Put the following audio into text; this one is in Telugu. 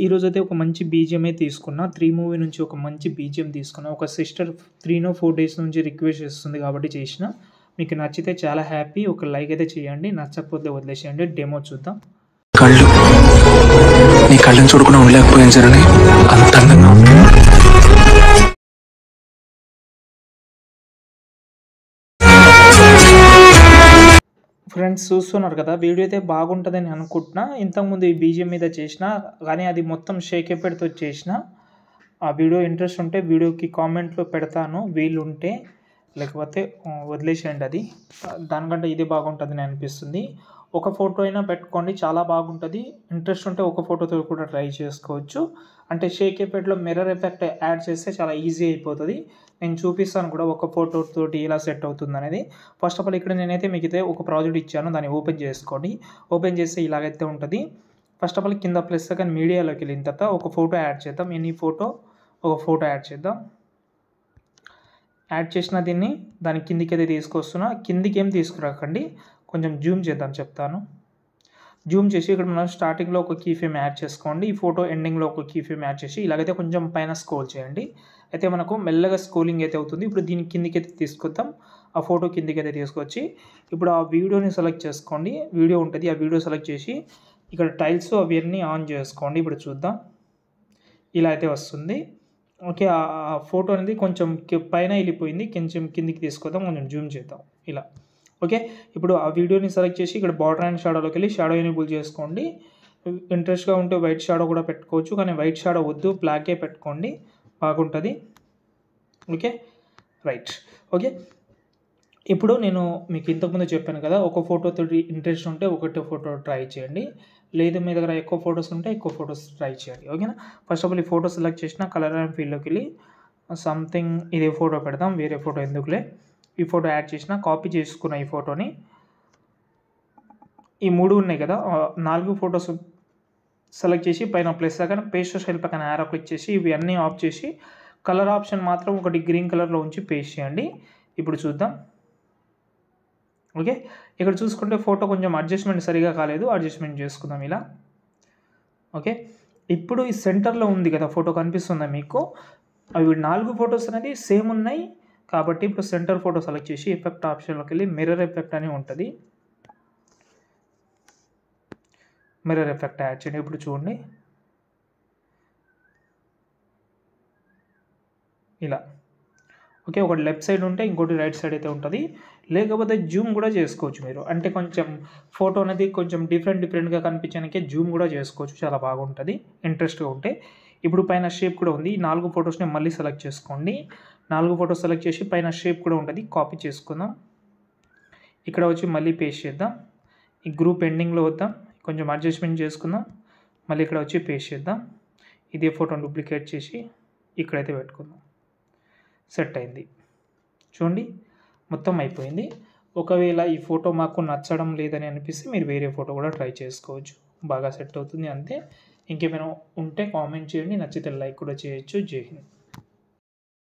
ఈరోజైతే ఒక మంచి బీజిఎం తీసుకున్నా. 'త్రీ' మూవీ నుంచి ఒక మంచి బీజిఎం తీసుకున్నా. ఒక సిస్టర్ 3 డేస్ నుంచి రిక్వెస్ట్ చేస్తుంది కాబట్టి చేసిన. మీకు నచ్చితే చాలా హ్యాపీ. ఒక లైక్ అయితే చేయండి. నచ్చకపోతే వదిలేసేయండి. డెమో చూద్దాం. కళ్ళు నీ కళ్ళని చూడకుండా ఉండలేకపోయాను జరని అంత అందంగా ఉంది. ఫ్రెండ్స్ చూస్తున్నారు కదా, వీడియో అయితే బాగుంటుందని అనుకుంటున్నా. ఇంతకుముందు ఈ బీజిఎం మీద చేసిన కానీ అది మొత్తం షేక్ ఎఫెక్ట్తో చేసిన. ఆ వీడియో ఇంట్రెస్ట్ ఉంటే వీడియోకి కామెంట్లో పెడతాను వీలుంటే, లేకపోతే వదిలేసేయండి. అది దానికంటే ఇది బాగుంటుందని అనిపిస్తుంది. ఒక ఫోటో అయినా పెట్టుకోండి, చాలా బాగుంటుంది. ఇంట్రెస్ట్ ఉంటే ఒక ఫోటోతో కూడా ట్రై చేసుకోవచ్చు. అంటే షేక్ ఎఫెక్ట్లో మిర్రర్ ఎఫెక్ట్ యాడ్ చేస్తే చాలా ఈజీ అయిపోతుంది. నేను చూపిస్తాను కూడా ఒక ఫోటోతోటి ఎలా సెట్ అవుతుంది అనేది. ఫస్ట్ ఆఫ్ ఆల్ ఇక్కడ నేనైతే మీకు అయితే ఒక ప్రాజెక్ట్ ఇచ్చాను, దాన్ని ఓపెన్ చేసుకోండి. ఓపెన్ చేస్తే ఇలాగైతే ఉంటుంది. ఫస్ట్ ఆఫ్ ఆల్ కింద ప్లస్ సెకండ్ మీడియాలోకి వెళ్ళిన తర్వాత ఒక ఫోటో యాడ్ చేద్దాం. ఒక ఫోటో యాడ్ చేద్దాం. యాడ్ చేసిన దీన్ని దాని కిందికి అయితే తీసుకొస్తున్నా. కిందికి ఏం తీసుకురాకండి, కొంచెం జూమ్ చేద్దాం చెప్తాను. జూమ్ చేసి ఇక్కడ మనం స్టార్టింగ్లో ఒక కీ ఫ్రేమ్ యాడ్ చేసుకోండి. ఈ ఫోటో ఎండింగ్లో ఒక కీ ఫ్రేమ్ యాడ్ చేసి ఇలాగైతే కొంచెం పైన స్క్రోల్ చేయండి. అయితే మనకు మెల్లగా స్క్రోలింగ్ అయితే అవుతుంది. ఇప్పుడు దీని కిందికి అయితే తీసుకొద్దాం. ఆ ఫోటో కిందికి అయితే తీసుకొచ్చి ఇప్పుడు ఆ వీడియోని సెలెక్ట్ చేసుకోండి. వీడియో ఉంటుంది, ఆ వీడియో సెలెక్ట్ చేసి ఇక్కడ టైల్స్ అవన్నీ ఆన్ చేసుకోండి. ఇప్పుడు చూద్దాం, ఇలా అయితే వస్తుంది. ఓకే, ఆ ఫోటో అనేది కొంచెం పైన వెళ్ళిపోయింది, కొంచెం కిందికి తీసుకొద్దాం, కొంచెం జూమ్ చేద్దాం ఇలా. ఓకే, ఇప్పుడు ఆ వీడియోని సెలెక్ట్ చేసి ఇక్కడ బార్డర్ అండ్ షాడోలోకి వెళ్ళి షాడో ఎనేబుల్ చేసుకోండి. ఇంట్రెస్ట్గా ఉంటే వైట్ షాడో కూడా పెట్టుకోవచ్చు, కానీ వైట్ షాడో వద్దు, బ్లాకే పెట్టుకోండి, బాగుంటుంది. Okay right. ఓకే, ఇప్పుడు నేను మీకు ఇంతకుముందు చెప్పాను కదా, ఒక ఫోటోతో ఇంట్రెస్ట్ ఉంటే ఒకటే ఫోటో ట్రై చేయండి, లేదు మీ దగ్గర ఎక్కువ ఫొటోస్ ఉంటే ఎక్కువ ఫొటోస్ ట్రై చేయండి. ఓకేనా. ఫస్ట్ ఆఫ్ ఆల్ ఈ ఫోటో సెలెక్ట్ చేసిన కలర్ అండ్ ఫీల్డ్లోకి వెళ్ళి సంథింగ్ ఇదే ఫోటో పెడదాం, వేరే ఫోటో ఎందుకులే. ఈ ఫోటో యాడ్ చేసిన, కాపీ చేసుకున్న ఈ ఫోటోని, ఈ 3 ఉన్నాయి కదా, 4 ఫొటోస్ సెలెక్ట్ చేసి పైన ప్లస్ సెకండ్ పేస్ట్ స్టైల్ పక్కన యారో క్లిక్ చేసి ఇవి అన్నీ ఆఫ్ చేసి కలర్ ఆప్షన్ మాత్రం ఒకటి గ్రీన్ కలర్లో ఉంచి పేస్ట్ చేయండి. ఇప్పుడు చూద్దాం. ఓకే, ఇక్కడ చూసుకుంటే ఫోటో కొంచెం అడ్జస్ట్మెంట్ సరిగా కాలేదు, అడ్జస్ట్మెంట్ చేసుకుందాం ఇలా. ఓకే, ఇప్పుడు ఈ సెంటర్లో ఉంది కదా ఫోటో, కనిపిస్తుందా మీకు? అవి 4 ఫొటోస్ అనేది సేమ్ ఉన్నాయి కాబట్టి ఇప్పుడు సెంటర్ ఫోటో సెలెక్ట్ చేసి ఎఫెక్ట్ ఆప్షన్లోకి వెళ్ళి మిర్రర్ ఎఫెక్ట్ అని ఉంటుంది, మిర్రర్ ఎఫెక్ట్ యాడ్ చేయండి. ఇప్పుడు చూడండి ఇలా. ఓకే, ఒకటి లెఫ్ట్ సైడ్ ఉంటే ఇంకోటి రైట్ సైడ్ అయితే ఉంటుంది. లేకపోతే జూమ్ కూడా చేసుకోవచ్చు మీరు, అంటే కొంచెం ఫోటో అనేది కొంచెం డిఫరెంట్గా కనిపించడానికి జూమ్ కూడా చేసుకోవచ్చు, చాలా బాగుంటుంది ఇంట్రెస్ట్గా ఉంటే. ఇప్పుడు పైన షేప్ కూడా ఉంది. ఈ 4 ఫొటోస్ని మళ్ళీ సెలెక్ట్ చేసుకోండి. 4 ఫొటోస్ సెలెక్ట్ చేసి పైన షేప్ కూడా ఉంటుంది, కాపీ చేసుకుందాం. ఇక్కడ వచ్చి మళ్ళీ పేస్ట్ చేద్దాం. ఈ గ్రూప్ ఎండింగ్లో వద్దాం, కొంచెం అడ్జస్ట్మెంట్ చేసుకుందాం. మళ్ళీ ఇక్కడ వచ్చి పేస్ట్ చేద్దాం. ఇదే ఫోటోని డూప్లికేట్ చేసి ఇక్కడైతే పెట్టుకుందాం. సెట్ అయింది చూడండి, మొత్తం అయిపోయింది. ఒకవేళ ఈ ఫోటో మాకు నచ్చడం లేదని అనిపిస్తే మీరు వేరే ఫోటో కూడా ట్రై చేసుకోవచ్చు, బాగా సెట్ అవుతుంది అంతే. ఇంకేమైనా ఉంటే కామెంట్ చేయండి, నచ్చితే లైక్ కూడా చేయొచ్చు. జై హింద్.